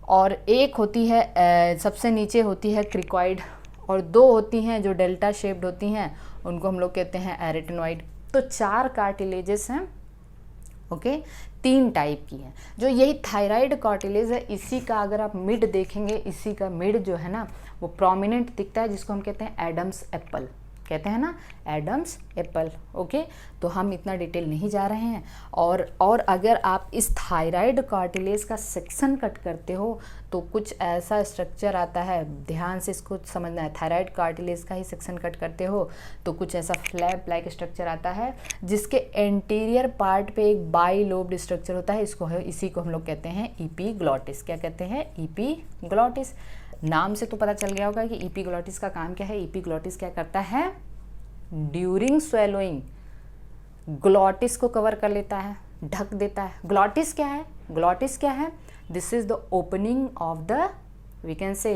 और एक होती है सबसे नीचे होती है क्रिकॉइड, और दो होती हैं जो डेल्टा शेप्ड होती हैं, उनको हम लोग कहते हैं एरेटिनॉइड। तो 4 कार्टिलेजेस हैं, ओके। 3 टाइप की हैं। जो यही थायराइड कार्टिलेज है, इसी का अगर आप मिड देखेंगे, इसी का मिड जो है ना वो प्रोमिनेंट दिखता है, जिसको हम कहते हैं एडम्स एप्पल, कहते हैं ना, एडम्स एप्पल, ओके। तो हम इतना डिटेल नहीं जा रहे हैं। और अगर आप इस थायराइड कार्टिलेज का सेक्शन कट करते हो तो कुछ ऐसा स्ट्रक्चर आता है, ध्यान से इसको समझना है। थायराइड कार्टिलेज का ही सेक्शन कट करते हो तो कुछ ऐसा फ्लैप लाइक स्ट्रक्चर आता है, जिसके एंटीरियर पार्ट पे एक बाइलोब्ड स्ट्रक्चर होता है। इसी को हम लोग कहते हैं इपीग्लॉटिस। क्या कहते हैं, इपीग्लॉटिस। नाम से तो पता चल गया होगा कि इपीग्लॉटिस का काम क्या है। इपीग्लॉटिस क्या करता है, ड्यूरिंग स्वेलोइंग ग्लॉटिस को कवर कर लेता है, ढक देता है। ग्लॉटिस क्या है, ग्लॉटिस क्या है, this is the opening of the, we can say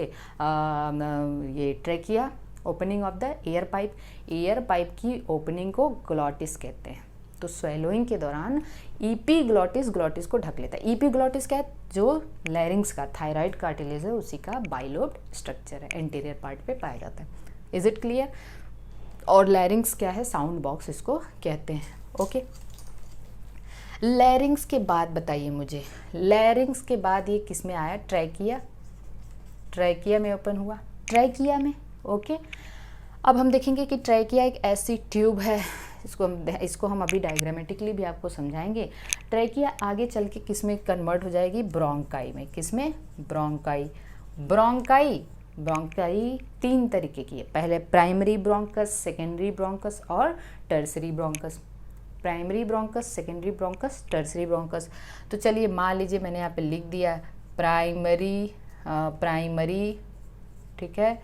ये trachea, opening of the air pipe. Air pipe की ओपनिंग को ग्लॉटिस कहते हैं। तो स्वेलोइंग के दौरान इपीग्लॉटिस ग्लॉटिस को ढक लेता है। इपीग्लॉटिस क्या है, जो लैरिंग्स का थायराइड कार्टिलेज है उसी का बाइलोब्ड स्ट्रक्चर है, एंटीरियर पार्ट पे पाया जाता है। Is it clear. और लैरिंग्स क्या है, साउंड बॉक्स इसको कहते हैं, ओके। लैरिंग्स के बाद बताइए मुझे, लैरिंग्स के बाद ये किस में आया, ट्रैकिया, ट्रैकिया में ओपन हुआ, ट्रैकिया में, ओके। अब हम देखेंगे कि ट्रैकिया एक ऐसी ट्यूब है, इसको हम अभी डायग्रामेटिकली भी आपको समझाएंगे। ट्रैकिया आगे चल के किस में कन्वर्ट हो जाएगी, ब्रोंकाई में। किस में, ब्रोंकाई। ब्रोंकाई 3 तरीके की है, पहले प्राइमरी ब्रोंकस, सेकेंडरी ब्रोंकस और tertiary bronchus. Primary bronchus, secondary bronchus, tertiary bronchus. तो चलिए मान लीजिए मैंने यहाँ पे लिख दिया प्राइमरी, ठीक है,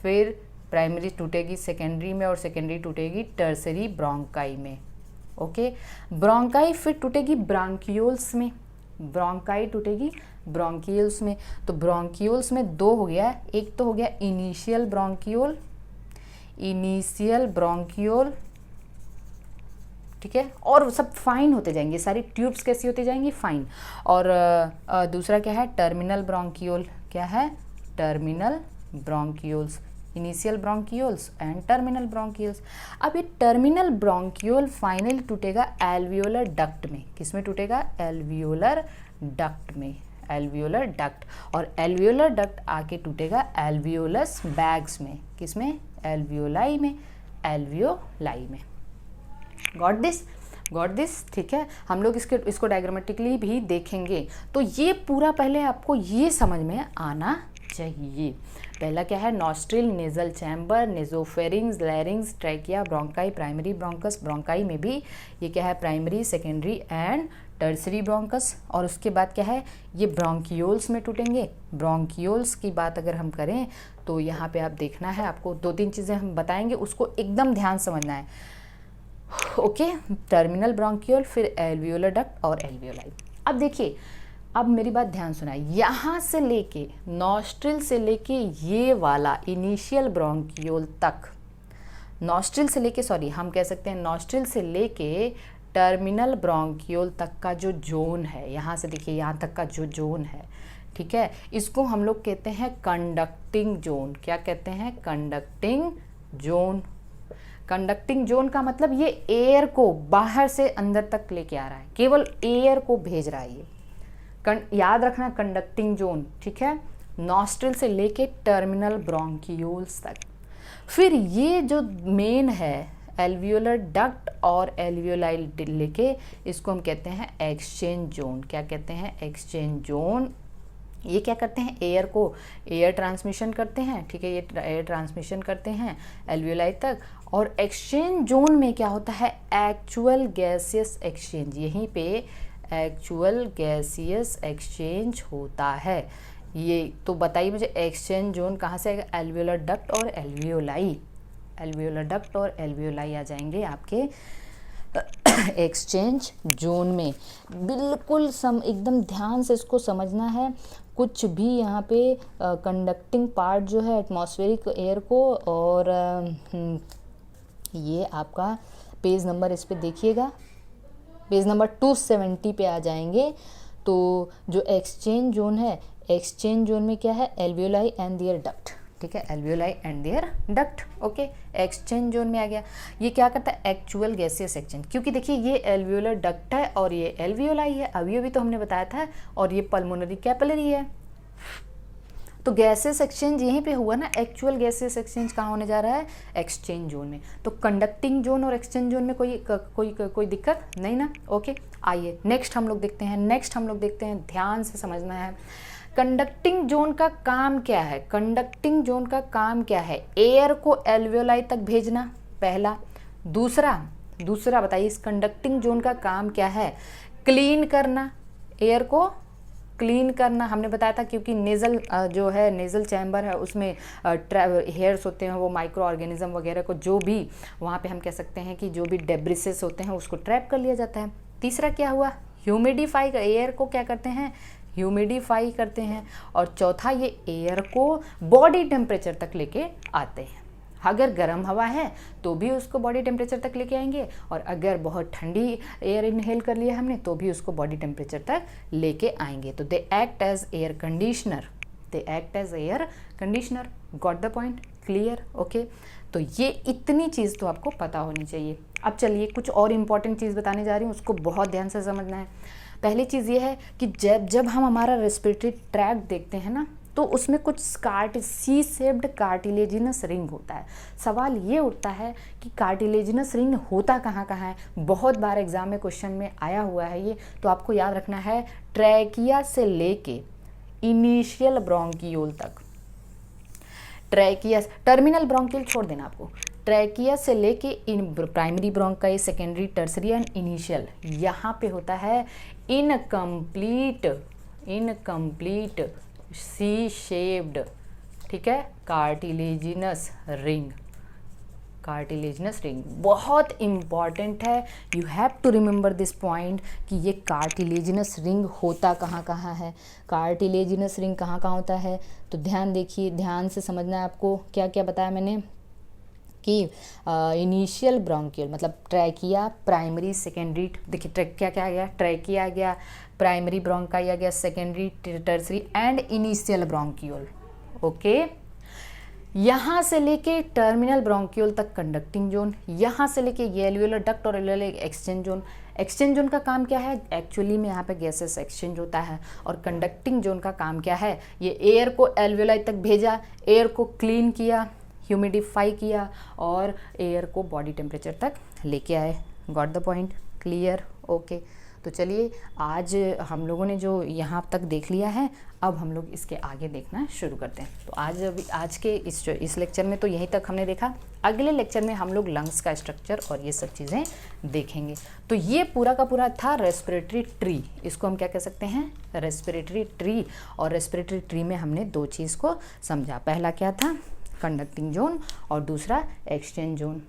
फिर प्राइमरी टूटेगी सेकेंडरी में और सेकेंडरी टूटेगी टर्सरी ब्रोंकाई में, ओके। ब्रोंकाई फिर टूटेगी ब्रांकियोल्स में, ब्रोंकाई टूटेगी ब्रोंकियोल्स में। तो ब्रोंकियोल्स में 2 हो गया, एक तो हो गया इनिशियल ब्रोंकियोल, ठीक है, और सब फाइन होते जाएंगे, सारी ट्यूब्स कैसी होती जाएंगी, फाइन। और दूसरा क्या है, टर्मिनल ब्रोंकियोल। क्या है, terminal bronchioles, initial bronchioles and terminal bronchioles. अब ये टर्मिनल ब्रोंकियोल फाइनली टूटेगा एल्वियोलर डक्ट में। किस में टूटेगा, एल्वियोलर डक्ट में, एल्वियोलर डक्ट। और एल्वियोलर डक्ट आके टूटेगा एल्वियोलस बैग्स में। किस में, एल्वियोलाई में, एल्वियोलाई में। गॉट दिस, ठीक है। हम लोग इसको डायग्रामेटिकली भी देखेंगे। तो ये पूरा पहले आपको ये समझ में आना चाहिए। पहला क्या है, nostril, nasal chamber, nasopharynx, लैरिंग्स, trachea, bronchi, primary bronchus. Bronchi में भी ये क्या है, primary, secondary and tertiary bronchus. और उसके बाद क्या है, ये ब्रोंकियोल्स में टूटेंगे। ब्रोंकियोल्स की बात अगर हम करें तो यहाँ पे आप देखना है, आपको 2-3 चीज़ें हम बताएंगे, उसको एकदम ध्यान समझना है, ओके। टर्मिनल ब्रोंकियोल, फिर एल्वियोलर डक्ट और एल्वियोलाई। अब देखिए, अब मेरी बात ध्यान सुनाए, यहाँ से लेके नॉस्ट्रिल से लेके ये वाला इनिशियल ब्रोंकियोल तक, नॉस्ट्रिल से लेके, सॉरी हम कह सकते हैं नॉस्ट्रिल से लेके टर्मिनल ब्रोंकियोल तक का जो जोन है, यहाँ से देखिए यहाँ तक का जो जोन है, ठीक है, इसको हम लोग कहते हैं कंडक्टिंग जोन। क्या कहते हैं, कंडक्टिंग जोन। कंडक्टिंग जोन का मतलब ये एयर को बाहर से अंदर तक लेके आ रहा है, केवल एयर को भेज रहा है ये। याद रखना कंडक्टिंग जोन, ठीक है, नॉस्ट्रिल से लेके टर्मिनल ब्रोंकियोल्स तक। फिर ये जो मेन है एल्वियोलर डक्ट और एल्वियोलाई लेके, इसको हम कहते हैं एक्सचेंज जोन। क्या कहते हैं? Exchange zone. ये क्या करते हैं? एयर को एयर ट्रांसमिशन करते हैं, ठीक है, ये एयर ट्रांसमिशन करते हैं एल्वियोलाई तक। और एक्सचेंज जोन में क्या होता है? एक्चुअल गैसियस एक्सचेंज, यहीं पे एक्चुअल गैसियस एक्सचेंज होता है। ये तो बताइए मुझे, एक्सचेंज जोन कहाँ से आएगा? एल्वियोलर डक्ट और एल्वियोलाई। एल्वियोलर डक्ट और एल्वियोलाई आ जाएंगे आपके एक्सचेंज जोन में। बिल्कुल एकदम ध्यान से इसको समझना है। कुछ भी यहाँ पे कंडक्टिंग पार्ट जो है एटमॉस्फेरिक एयर को, और ये आपका पेज नंबर इस पे देखिएगा, पेज नंबर 270 पे आ जाएंगे। तो जो एक्सचेंज जोन है, एक्सचेंज जोन में क्या है? एल्वियोलाई एंड देयर डक्ट, ठीक है, alveoli and their duct. Okay, exchange zone में आ गया। ये क्या करता है? एक्चुअल गैसियस एक्सचेंज, क्योंकि देखिए ये एल्वियोलर डक्ट है और ये एल्वियोलाई है, अभी तो हमने बताया था, और ये पल्मोनरी कैपिलरी है। तो गैसियस एक्सचेंज यहीं पे हुआ ना। एक्चुअल गैसियस एक्सचेंज कहाँ होने जा रहा है? एक्सचेंज जोन में। तो कंडक्टिंग जोन और एक्सचेंज जोन में कोई दिक्कत नहीं ना। ओके, आइए नेक्स्ट हम लोग देखते हैं, ध्यान से समझना है। कंडक्टिंग जोन का काम क्या है? कंडक्टिंग जोन का काम क्या है? एयर को एल्वियोलाई तक भेजना, पहला। दूसरा बताइए, इस कंडक्टिंग जोन का काम क्या है? क्लीन करना, एयर को क्लीन करना। हमने बताया था, क्योंकि नेज़ल जो है, नेज़ल चैम्बर है, उसमें हेयर्स होते हैं, वो माइक्रो ऑर्गेनिज्म वगैरह को, जो भी वहाँ पे हम कह सकते हैं कि जो भी डेब्रिसेस होते हैं उसको ट्रैप कर लिया जाता है। तीसरा क्या हुआ? ह्यूमिडिफाई, एयर को क्या करते हैं? ह्यूमिडिफाई करते हैं। और चौथा, ये एयर को बॉडी टेम्परेचर तक लेके आते हैं। अगर गर्म हवा है तो भी उसको बॉडी टेम्परेचर तक लेके आएंगे, और अगर बहुत ठंडी एयर इनहेल कर लिया हमने तो भी उसको बॉडी टेम्परेचर तक लेके आएंगे। तो they act as air conditioner. Got the point? Clear? Okay, तो ये इतनी चीज़ तो आपको पता होनी चाहिए। अब चलिए कुछ और इम्पॉर्टेंट चीज़ बताने जा रही हूँ, उसको बहुत ध्यान से समझना है। पहली चीज़ ये है कि जब हम हमारा रेस्पिरेटरी ट्रैक्ट देखते हैं ना, तो उसमें कुछ सी शेप्ड कार्टिलेजिनस रिंग होता है। सवाल ये उठता है कि कार्टिलेजिनस रिंग होता कहाँ है? बहुत बार एग्जाम में क्वेश्चन में आया हुआ है ये, तो आपको याद रखना है ट्रैकिया से लेके इनिशियल ब्रोंकियोल तक। ट्रैकिया, टर्मिनल ब्रोंकियल छोड़ देना आपको। ट्रैकिया से लेके इन primary bronchi, secondary, tertiary and initial, यहाँ पे होता है इनकम्प्लीट सी शेप्ड, ठीक है, कार्टिलेजिनस रिंग। बहुत इंपॉर्टेंट है, you have to remember this point कि ये कार्टिलेजिनस रिंग होता कहाँ है। कार्टिलेजिनस रिंग कहाँ होता है? तो ध्यान देखिए, ध्यान से समझना है आपको। क्या क्या बताया मैंने कि इनिशियल ब्रोंकियल मतलब ट्रैकिया, प्राइमरी, सेकेंडरी। देखिए ट्रैकिया क्या आ गया? ट्रैकिया आ गया, प्राइमरी ब्रोंकाई आ गया, secondary, tertiary and initial bronchiole. Okay, यहाँ से लेके टर्मिनल ब्रोंकियोल तक कंडक्टिंग जोन, यहाँ से लेके ये एल्वियोलर डक्ट और alveolar exchange zone. Exchange zone का काम क्या है? एक्चुअली में यहाँ पे गैसेस एक्सचेंज होता है। और कंडक्टिंग जोन का काम क्या है? ये एयर को एल्वियोलाई तक भेजा, एयर को क्लीन किया, ह्यूमिडिफाई किया, और एयर को बॉडी टेम्परेचर तक लेके आए। Got the point? Clear? Okay, तो चलिए आज हम लोगों ने जो यहाँ तक देख लिया है, अब हम लोग इसके आगे देखना शुरू करते हैं। तो आज के इस लेक्चर में तो यहीं तक हमने देखा। अगले लेक्चर में हम लोग लंग्स का स्ट्रक्चर और ये सब चीज़ें देखेंगे। तो ये पूरा का पूरा था रेस्पिरेटरी ट्री। इसको हम क्या कह सकते हैं? Respiratory tree. और रेस्पिरेटरी ट्री में हमने दो चीज़ को समझा। पहला क्या था? कंडक्टिंग जोन, और दूसरा एक्सचेंज जोन।